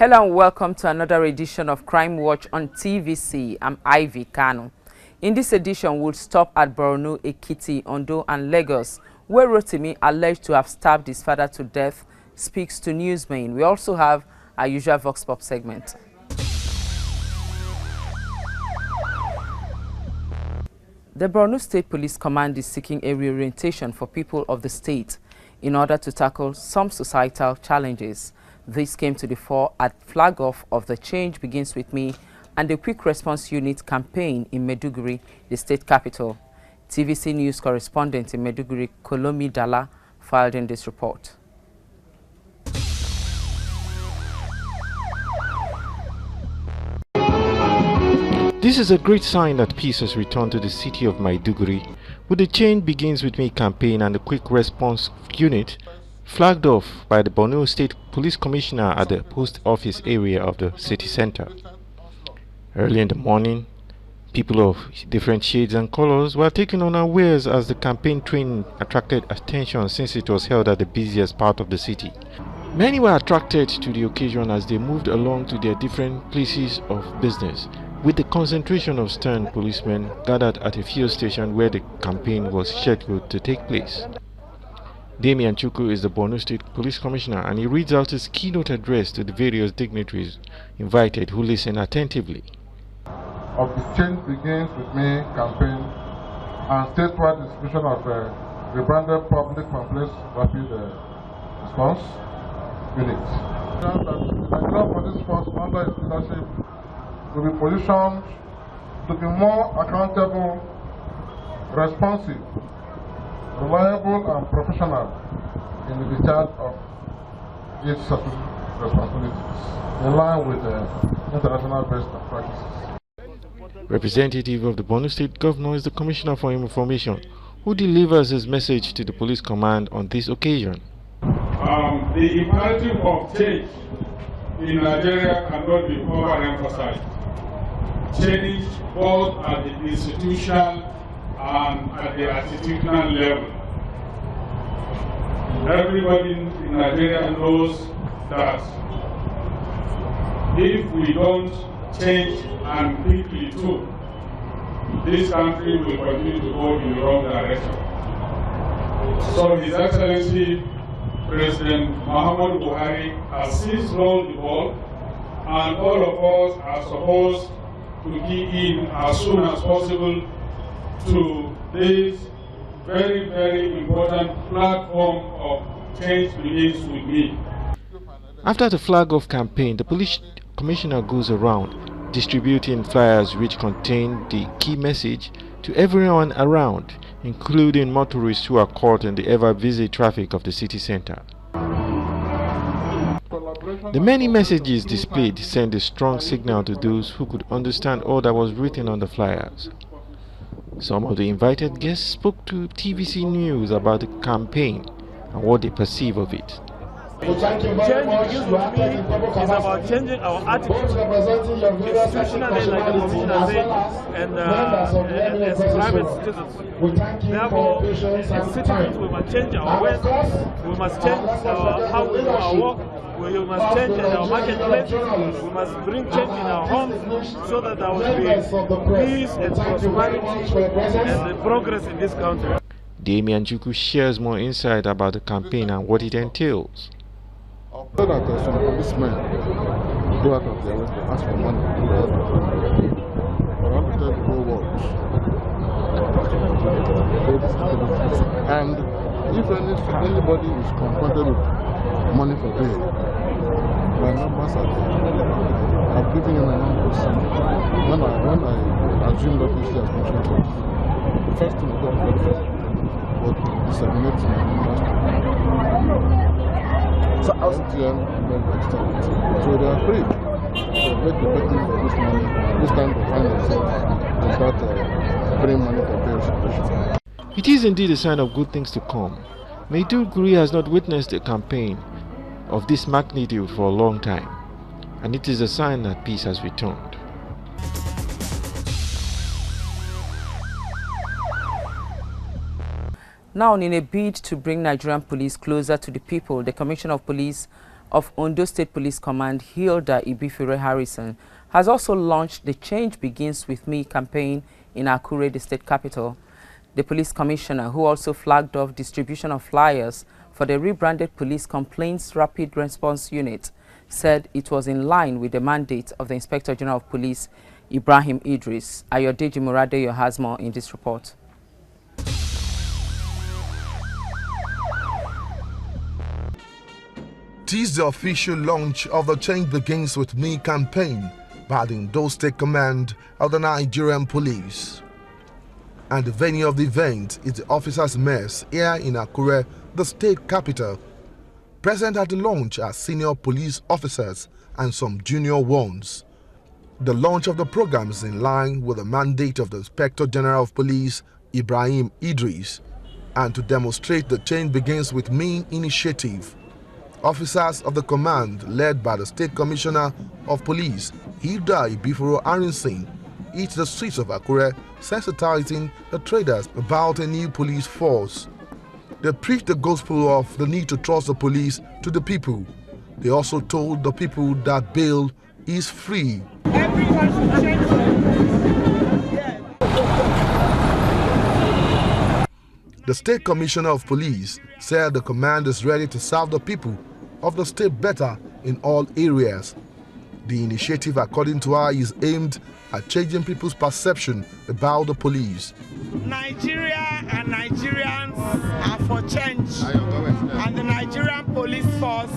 Hello and welcome to another edition of Crime Watch on TVC. I'm Ivy Kanu. In this edition, we'll stop at Borno, Ekiti, Ondo and Lagos, where Rotimi, alleged to have stabbed his father to death, speaks to newsmen. We also have our usual Vox Pop segment. The Borno State Police Command is seeking a reorientation for people of the state in order to tackle some societal challenges. This came to the fore at flag-off of the Change Begins With Me and the Quick Response Unit campaign in Maiduguri, the state capital. TVC News correspondent in Maiduguri, Kolomi Dala, filed in this report. This is a great sign that peace has returned to the city of Maiduguri, with the Change Begins With Me campaign and the Quick Response Unit flagged off by the Borno State Police Commissioner at the post office area of the city center. Early in the morning, people of different shades and colors were taken unawares as the campaign train attracted attention since it was held at the busiest part of the city. Many were attracted to the occasion as they moved along to their different places of business, with the concentration of stern policemen gathered at a fuel station where the campaign was scheduled to take place. Damian Chukwu is the Borno State Police Commissioner, and he reads out his keynote address to the various dignitaries invited who listen attentively. Of the Change Begins With Me campaign and statewide distribution of rebranded public complaints rapid response unit. The Nigerian Police Force under its leadership will be positioned to be more accountable, responsive, reliable and professional in the discharge of its responsibilities in line with international best practices. Representative of the Borno State Governor is the Commissioner for Information, who delivers his message to the police command on this occasion. The imperative of change in Nigeria cannot be overemphasized. Change both at the institutional and at the attitudinal level. Everybody in Nigeria knows that if we don't change and quickly too, this country will continue to go in the wrong direction. So His Excellency President Muhammadu Buhari has since rolled the ball, and all of us are supposed to key in as soon as possible to this very, very important platform of Change Begins With Me. After the flag-off campaign, the police commissioner goes around distributing flyers which contain the key message to everyone around, including motorists who are caught in the ever-busy traffic of the city center. The many messages displayed sent a strong signal to those who could understand all that was written on the flyers. Some of the invited guests spoke to TVC News about the campaign and what they perceive of it. Change Begins With Me is about changing our attitude institutionally, like the Commissioner said, and as private citizens. Therefore, as citizens, we must change our ways, we must change how we do our work, we must change in our marketplaces, we must bring change in our homes so that there will be peace and prosperity and progress in this country. Damian Chukwu shares more insight about the campaign and what it entails. So that some policemen go out of their way to ask for money. I want to tell the whole world. And if anybody is confronted with money for pay, my numbers are there. I've given you my numbers. When I assumed office as control, the first thing I got was disseminate my numbers. So I was so they are free. So make the victims of this money, this time to find themselves and start bring money for paying. It is indeed a sign of good things to come. Maiduguri has not witnessed a campaign of this magnitude for a long time, and it is a sign that peace has returned. Now, in a bid to bring Nigerian police closer to the people, the Commissioner of Police, of Ondo State Police Command, Hilda Ibifure Harrison, has also launched the Change Begins With Me campaign in Akure, the state capital. The police commissioner, who also flagged off distribution of flyers for the rebranded Police Complaints Rapid Response Unit, said it was in line with the mandate of the Inspector General of Police, Ibrahim Idris. Ayodeji Muradeyo has more in this report. It is the official launch of the Change Begins With Me campaign by the Ondo State Command of the Nigerian Police. And the venue of the event is the Officers' Mess here in Akure, the state capital. Present at the launch are senior police officers and some junior ones. The launch of the program is in line with the mandate of the Inspector General of Police, Ibrahim Idris, and to demonstrate the Change Begins With Me initiative. Officers of the command, led by the State Commissioner of Police, Hilda Ibifure Harrison, hit the streets of Akure, sensitizing the traders about a new police force. They preached the gospel of the need to trust the police to the people. They also told the people that bail is free. Everyone should change. The State Commissioner of Police said the command is ready to serve the people of the state better in all areas. The initiative, according to her, is aimed at changing people's perception about the police. Nigeria and Nigerians are for change, and the Nigerian police force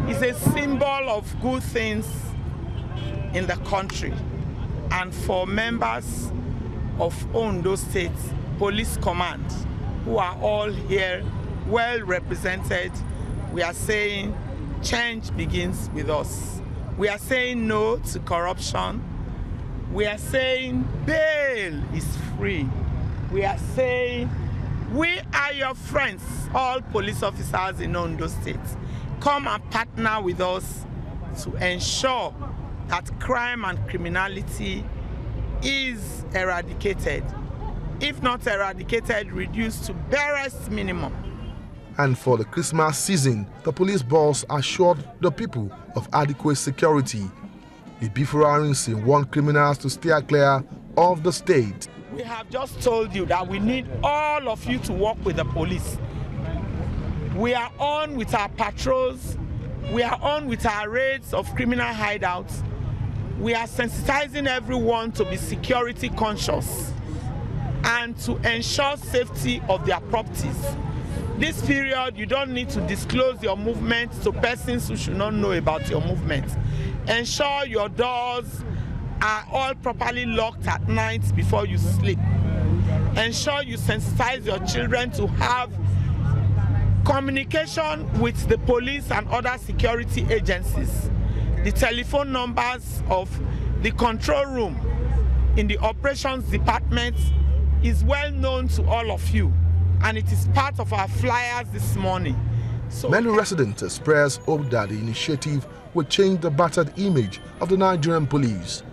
is a symbol of good things in the country. And for members of Ondo State Police Command, who are all here well represented, we are saying change begins with us. We are saying no to corruption. We are saying bail is free. We are saying we are your friends, all police officers in Ondo State. Come and partner with us to ensure that crime and criminality is eradicated. If not eradicated, reduced to barest minimum. And for the Christmas season, the police boss assured the people of adequate security. Ibifure Harrison warned criminals to steer clear of the state. We have just told you that we need all of you to work with the police. We are on with our patrols. We are on with our raids of criminal hideouts. We are sensitizing everyone to be security conscious and to ensure safety of their properties. This period, you don't need to disclose your movement to persons who should not know about your movement. Ensure your doors are all properly locked at night before you sleep. Ensure you sensitize your children to have communication with the police and other security agencies. The telephone numbers of the control room in the operations department is well known to all of you, and it is part of our flyers this morning. So many residents express hope that the initiative will change the battered image of the Nigerian police.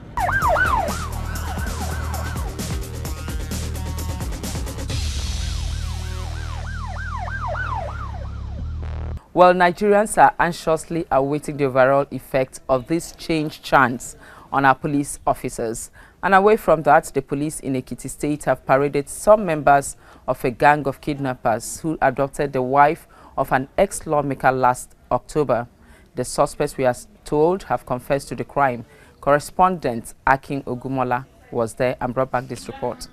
Well, Nigerians are anxiously awaiting the overall effect of this change chance on our police officers. And away from that, the police in Ekiti State have paraded some members of a gang of kidnappers who adopted the wife of an ex-lawmaker last October. The suspects, we are told, have confessed to the crime. Correspondent Akin Ogumola was there and brought back this report.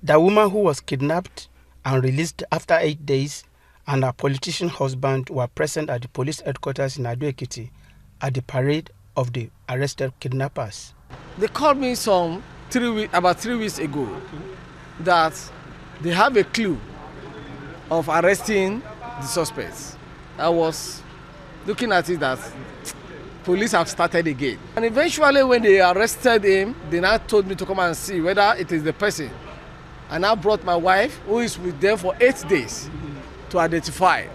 The woman who was kidnapped and released after 8 days and her politician husband were present at the police headquarters in Ado-Ekiti at the parade of the arrested kidnappers. They called me about 3 weeks ago that they have a clue of arresting the suspects. I was looking at it that police have started again. And eventually when they arrested him, they now told me to come and see whether it is the person. And I brought my wife, who is with them for 8 days, to identify.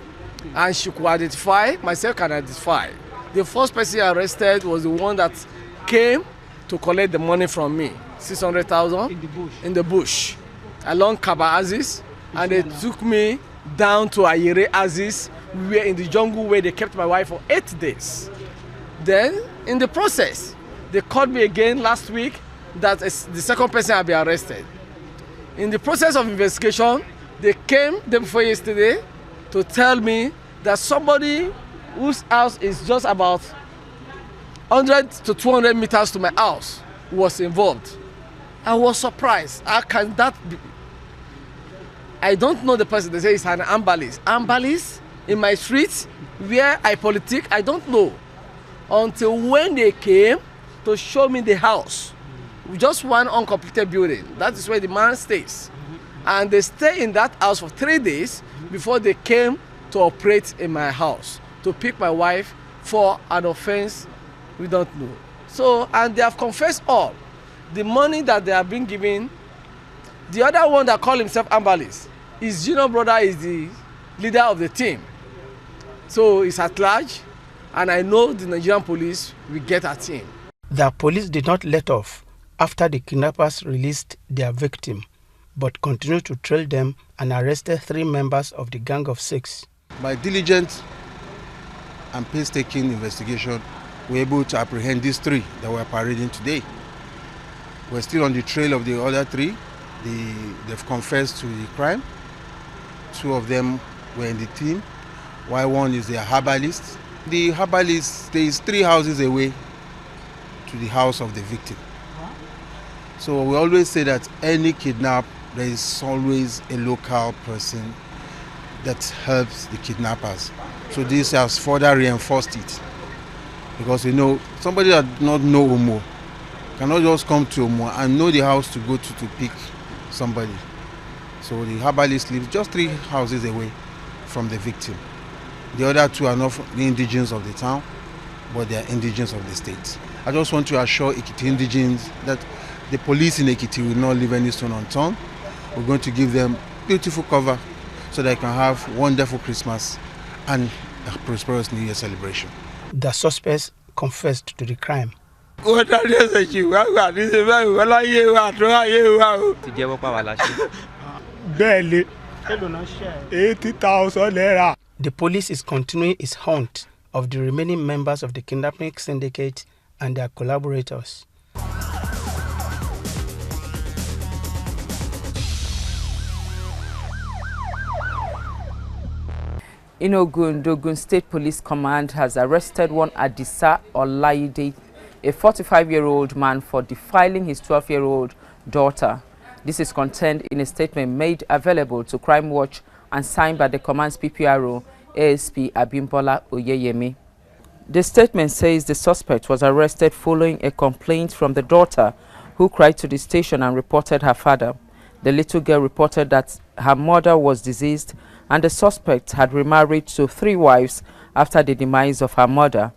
And she could identify, myself can identify. The first person arrested was the one that came to collect the money from me, 600,000 in the bush, along Kaba Aziz and they took me down to Ayere Aziz. We were in the jungle where they kept my wife for 8 days. Then, in the process, they called me again last week that the second person had been arrested. In the process of investigation, they came the day before yesterday to tell me that somebody whose house is just about 100 to 200 meters to my house was involved. I was surprised. How can that be? I don't know the person. They say it's an ambalis. Ambalis in my street where I politic, I don't know. Until when they came to show me the house. Just one uncompleted building. That is where the man stays. And they stay in that house for 3 days before they came to operate in my house to pick my wife for an offense we don't know. So, and they have confessed all. The money that they have been given, the other one that called himself Ambalis, his junior brother is the leader of the team. So he's at large, and I know the Nigerian police will get at him. The police did not let off after the kidnappers released their victim, but continued to trail them and arrested 3 members of the gang of 6. By diligent and painstaking investigation, we were able to apprehend these 3 that were parading today. We're still on the trail of the other 3. They've confessed to the crime. 2 of them were in the team, while 1 is the herbalist. The herbalist stays 3 houses away to the house of the victim. So we always say that any kidnap, there is always a local person that helps the kidnappers. So this has further reinforced it. Because you know, somebody that does not know Omo cannot just come to Omo and know the house to go to pick somebody. So the herbalist lives just 3 houses away from the victim. The other 2 are not the indigenes of the town, but they are indigenes of the state. I just want to assure Ekiti indigenes that the police in Ekiti will not leave any stone unturned. We're going to give them beautiful cover so they can have wonderful Christmas and a prosperous New Year celebration. The suspects confessed to the crime. The police is continuing its hunt of the remaining members of the kidnapping syndicate and their collaborators. In Ogun, the Ogun State Police Command has arrested one Adisa Olaide, a 45-year-old man, for defiling his 12-year-old daughter. This is contained in a statement made available to Crime Watch and signed by the command's PPRO, ASP Abimbola Oyeyemi. The statement says the suspect was arrested following a complaint from the daughter, who cried to the station and reported her father. The little girl reported that her mother was deceased and the suspect had remarried to 3 wives after the demise of her mother.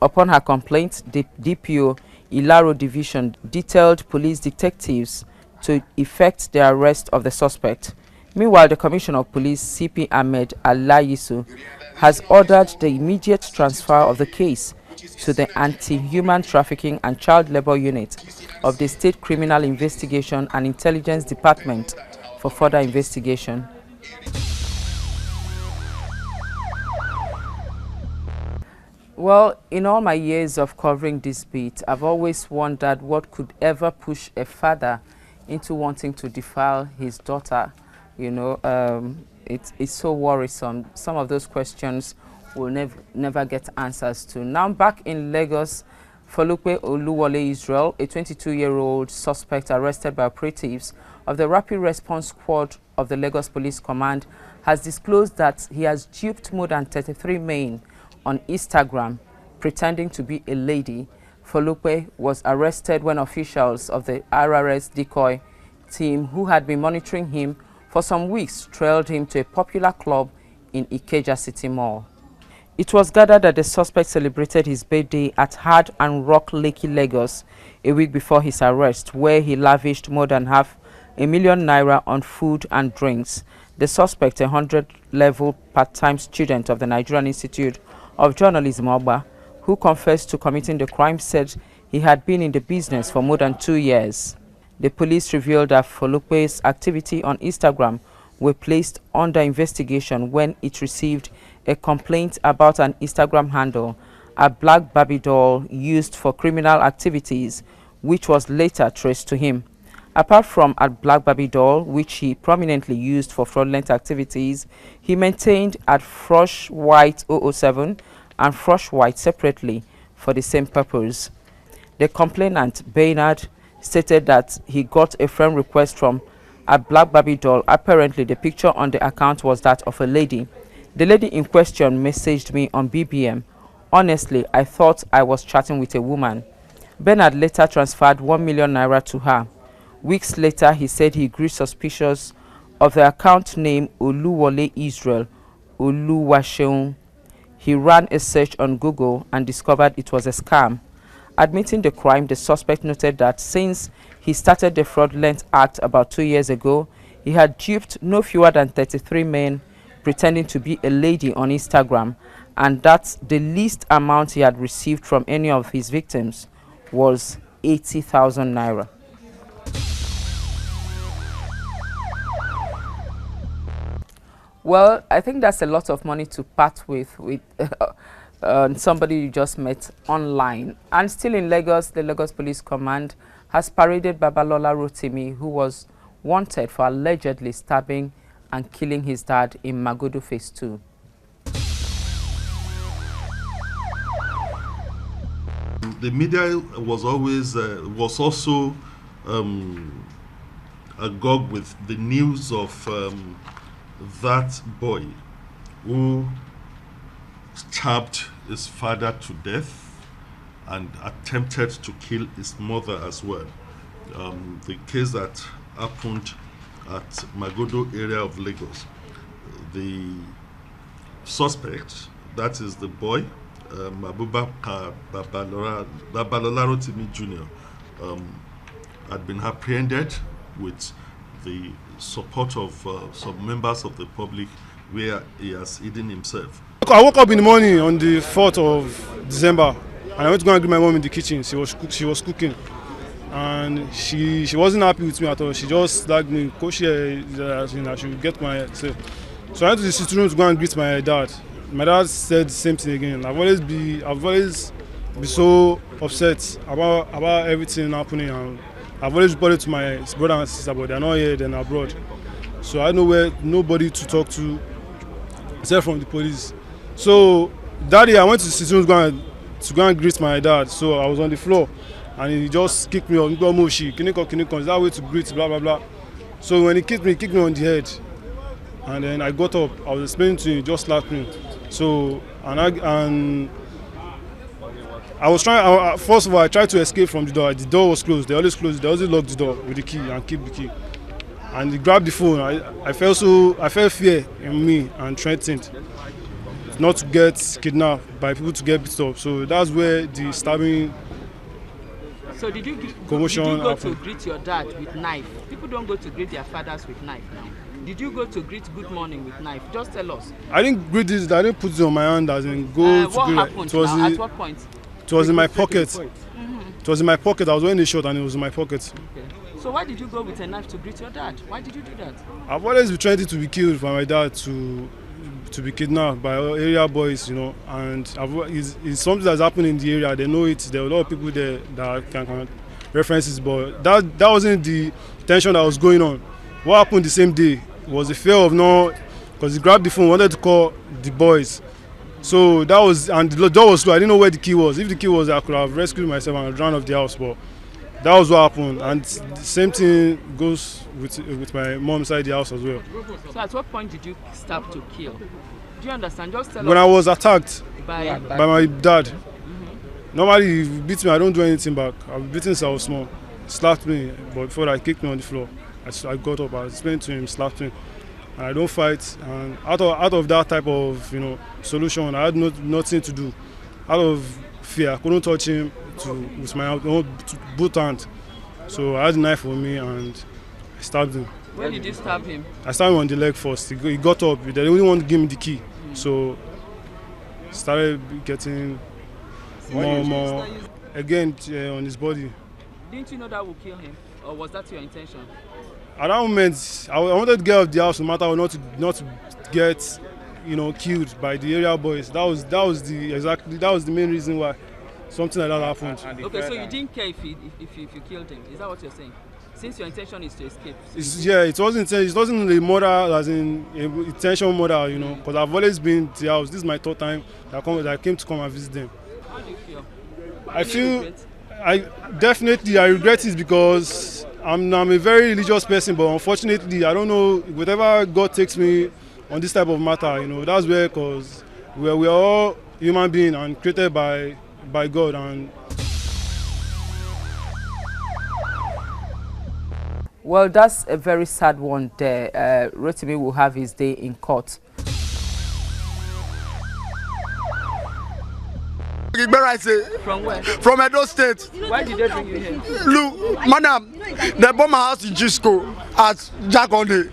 Upon her complaint, the DPO Ilaro Division detailed police detectives to effect the arrest of the suspect. Meanwhile, the Commissioner of Police, CP Ahmed Alayisu, has ordered the immediate transfer of the case to the Anti-Human Trafficking and Child Labor Unit of the State Criminal Investigation and Intelligence Department for further investigation. Well, in all my years of covering this beat, I've always wondered what could ever push a father into wanting to defile his daughter. You know, it's so worrisome. Some of those questions will never get answers to. Now back in Lagos, Folupe Oluwole Israel, a 22-year-old suspect arrested by operatives of the Rapid Response Squad of the Lagos Police Command, has disclosed that he has duped more than 33 men on Instagram, pretending to be a lady. Folupe was arrested when officials of the RRS decoy team, who had been monitoring him for some weeks, trailed him to a popular club in Ikeja City Mall. It was gathered that the suspect celebrated his birthday at Hard and Rock Lekki, Lagos, a week before his arrest, where he lavished more than $500,000 naira on food and drinks. The suspect, a 100-level part-time student of the Nigerian Institute of Journalism, Oba, who confessed to committing the crime, said he had been in the business for more than 2 years. The police revealed that Folupe's activity on Instagram were placed under investigation when it received a complaint about an Instagram handle, a black Barbie doll used for criminal activities, which was later traced to him. Apart from a black Barbie doll, which he prominently used for fraudulent activities, he maintained at Frosh White 007 and Frosh White separately for the same purpose. The complainant, Baynard, stated that he got a friend request from a black Barbie doll. Apparently, the picture on the account was that of a lady. The lady in question messaged me on BBM. Honestly, I thought I was chatting with a woman. Bernard later transferred 1 million naira to her. Weeks later, he said he grew suspicious of the account name Oluwole Israel Oluwaseun. He ran a search on Google and discovered it was a scam. Admitting the crime, the suspect noted that since he started the fraudulent act about 2 years ago, he had duped no fewer than 33 men pretending to be a lady on Instagram, and that the least amount he had received from any of his victims was 80,000 naira. Well, I think that's a lot of money to part with somebody you just met online. And still in Lagos, the Lagos Police Command has paraded Babalola Rotimi, who was wanted for allegedly stabbing and killing his dad in Magodo Phase 2. The media was always also agog with the news of that boy who stabbed his father to death and attempted to kill his mother as well. The case that happened at Magodo area of Lagos. The suspect, that is the boy, Abubakar Babalola Rotimi Jr., had been apprehended with the support of some members of the public, where he has hidden himself. I woke up in the morning on the 4th of December and I went to go and greet my mom in the kitchen. She was cooking and she wasn't happy with me at all. She just slagged me, Coach, I should get myself. So I went to the sitting room to go and greet my dad. My dad said the same thing again. I've always been so upset about everything happening, and I've always reported to my brother and sister, but they're not here, they're abroad. So I know where nobody to talk to except from the police. So that day I went to the sitting room to go and greet my dad. So I was on the floor and he just kicked me on. Is that way to greet, blah blah blah. So when he kicked me on the head. And then I got up, I was explaining to him, he just slapped me. So, and I was trying, first of all, I tried to escape from the door. The door was closed, they always lock the door with the key and keep the key. And he grabbed the phone. I felt fear in me and threatened not to get kidnapped by people to get beat up. So that's where the stabbing. So did you go to greet your dad with knife? People don't go to greet their fathers with knife now. Did you go to greet good morning with knife? Just tell us. I didn't greet this. I didn't put it on my hand as in go to what greet. Happened now? At what point? It was in my pocket. It was in my pocket. I was wearing a shirt and it was in my pocket. Okay. So why did you go with a knife to greet your dad? Why did you do that? I've always been trying to be killed by my dad to be kidnapped by area boys, you know, and it's something that's happened in the area. They know it. There are a lot of people there that can reference it, but that wasn't the tension that was going on. What happened the same day was the fear of because he grabbed the phone, wanted to call the boys. So that was, and the door was closed. I didn't know where the key was. If the key was there, I could have rescued myself and run off the house, but that was what happened. And the same thing goes with my mom inside the house as well. So at what point did you start to kill? Do you understand? Just tell us. When I was attacked by my dad. Normally he beats me, I don't do anything back. I've been beaten since I was small. He slapped me, but before that, he kicked me on the floor. I got up, I explained to him, slapped me. And I don't fight. And out of that type of solution, I had nothing to do. Out of fear, I couldn't touch him with my both hands. So I had a knife on me and I stabbed him. When did you stab him? I stabbed him on the leg first. He got up. They didn't want to give me the key. So started getting more again on his body. Didn't you know that would kill him, or was that your intention? at that moment, I wanted to get out of the house no matter what, not to get, killed by the area boys. That was the main reason why something like that happened. Okay, so you didn't care if you killed him. Is that what you're saying? Since your intention is to escape. It wasn't a murder as in intentional murder, because I've always been to the house. This is my third time that I came to come and visit them. How do you feel? I regret it because I'm a very religious person, but unfortunately, I don't know, whatever God takes me on this type of matter, that's where, because we are all human beings and created by God. And well, that's a very sad one there. Rotimi will have his day in court. From where? From Edo State. Why did they bring you here? Look, madam, they bought my house in Gisco at Jakonde.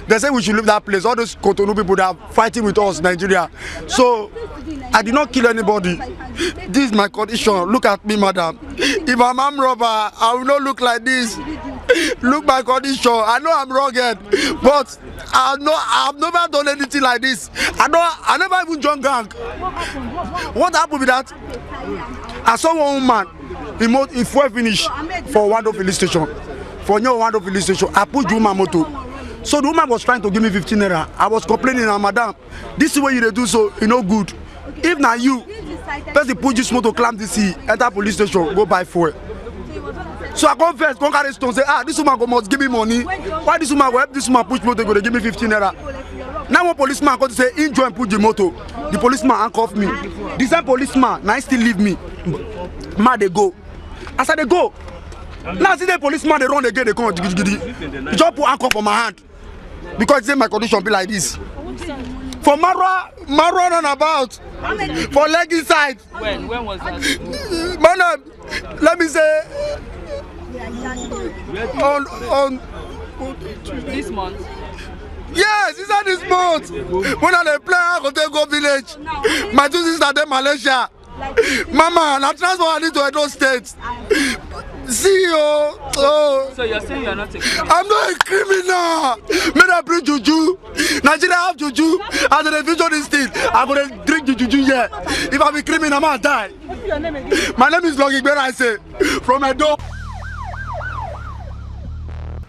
They say we should leave that place. All those Cotonou people that are fighting with us, Nigeria. So, I did not kill anybody. This is my condition. Look at me, madam. If I'm armed robber, I will not look like this. Look my condition. I know I'm rugged, but I've never done anything like this. I never even joined gang. What happened with that? I saw one woman. He fuel finish for Wando Police Station. For New Wando Police Station, I pushed the woman motor. So the woman was trying to give me 15 naira. I was complaining, madam, this is what you do, so you know good. If not you, first you push this motor, climb the sea, enter police station, go buy fuel. So I come first, come carry stone, say, this woman must give me money. Why this woman will help this woman push motor, go to give me 15 naira? Now one policeman come to say, enjoy and push the motor. The policeman handcuff me. The same policeman, now he still leave me. Man, they go. As I they go, now see the policeman, they run again, they come, he just put handcuff on my hand. Because say my condition be like this. For Marwa run about. For leg inside. When was that? Madam, let me say on this month. Yes, it's on this month. When I play, I go village. My two sisters are in Malaysia. Mama, now transfer I need to Edo State. See you. Oh. So you're saying you're not a criminal? I'm not a criminal. May I bring juju? Nigeria have juju. As a future this thing, I'm gonna drink the juju here. If I'm a criminal, I'm gonna die. My name is Logi Gbera, I say, from Edo.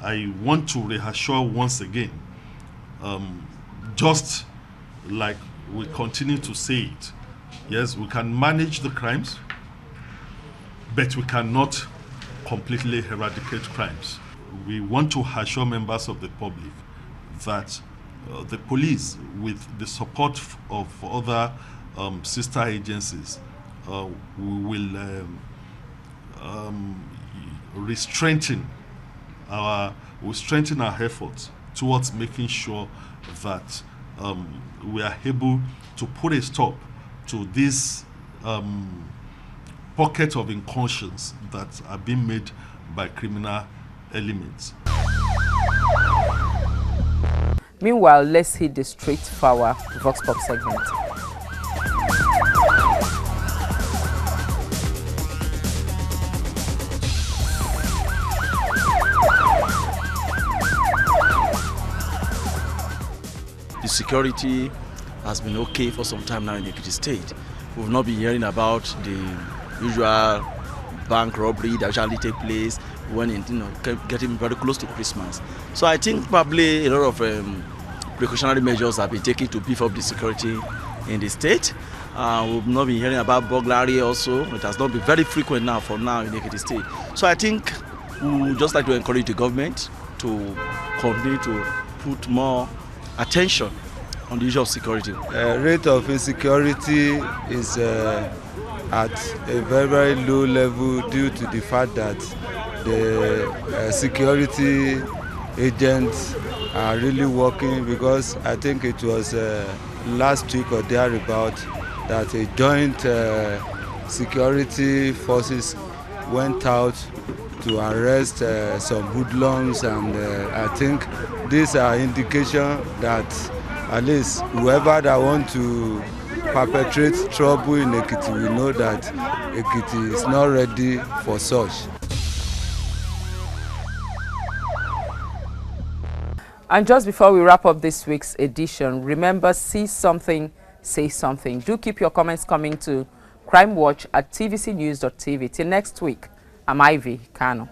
I want to reassure once again, just like we continue to say it, yes, we can manage the crimes, but we cannot completely eradicate crimes. We want to assure members of the public that the police, with the support of other sister agencies, will strengthen our efforts towards making sure that we are able to put a stop to this pocket of inconscience that are being made by criminal elements. Meanwhile, let's hit the street for our Vox Pop segment. The security has been okay for some time now in Ekiti State. We've not been hearing about the usual bank robbery that usually take place when getting very close to Christmas. So I think probably a lot of precautionary measures have been taken to beef up the security in the state. We've not been hearing about burglary also. It has not been very frequent now for now in Ekiti State. So I think we would just like to encourage the government to continue to put more attention on the issue of security. Rate of insecurity is at a very, very low level due to the fact that the security agents are really working, because I think it was last week or thereabout that a joint security forces went out to arrest some hoodlums, and I think these are indications that at least whoever that want to perpetrate trouble in Ekiti will know that Ekiti is not ready for such. And just before we wrap up this week's edition, remember, see something, say something. Do keep your comments coming to crimewatch@tvcnews.tv. Till next week, I'm Ivy Kano.